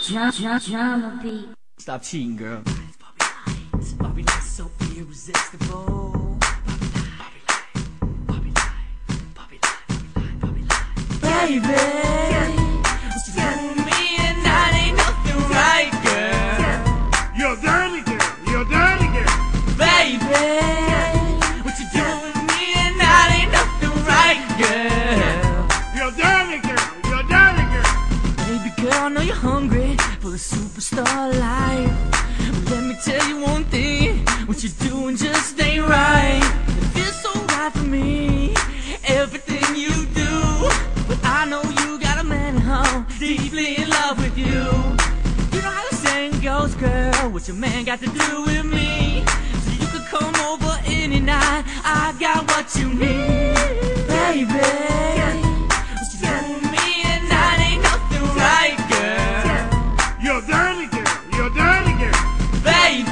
Drama beat. Stop cheating, girl. Bobby Light, so irresistible. Bobby Light. Baby, what you doing with me and that ain't nothing right, girl. You're dirty girl, you're dirty girl. Baby, what you doing with me and that ain't nothing right, girl. You're dirty girl, you're dirty girl. Baby girl, I know you're hungry for the superstar life. But let me tell you one thing, what you're doing just ain't right. It feels so right for me, everything you do. But I know you got a man at home, deeply in love with you. You know how the saying goes, girl, what your man got to do with me? So you could come over any night, I got what you need. Baby, what you doing with me and that ain't nothing right, girl. You're dirty girl, you're dirty girl. Baby,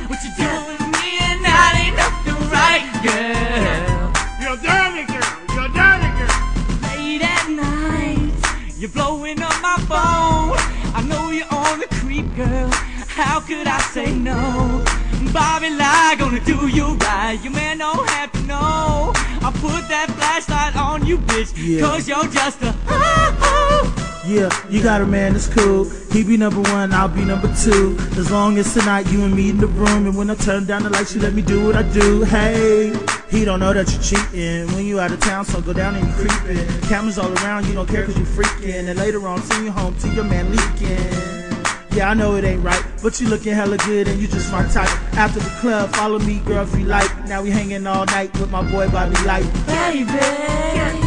what you doing with me and that ain't nothing right, girl. You're dirty girl, you're dirty girl. Late at night, you're blowing up my phone. I know you're on the creep, girl. How could I say no? Bobby Light gonna do you right. Your man don't have to know. I put that flashlight on you, bitch, cause you're just a Yeah, you got a man that's cool. He be number one, I'll be number two. As long as tonight you and me in the room, and when I turn down the lights, you let me do what I do. Hey, he don't know that you're cheating when you out of town, so go down and you creeping. Cameras all around, you don't care cause you freaking. And later on, send you home to your man leaking. Yeah, I know it ain't right, but you looking hella good and you just my type. After the club, follow me, girl, if you like. Now we hanging all night with my boy Bobby Light. baby.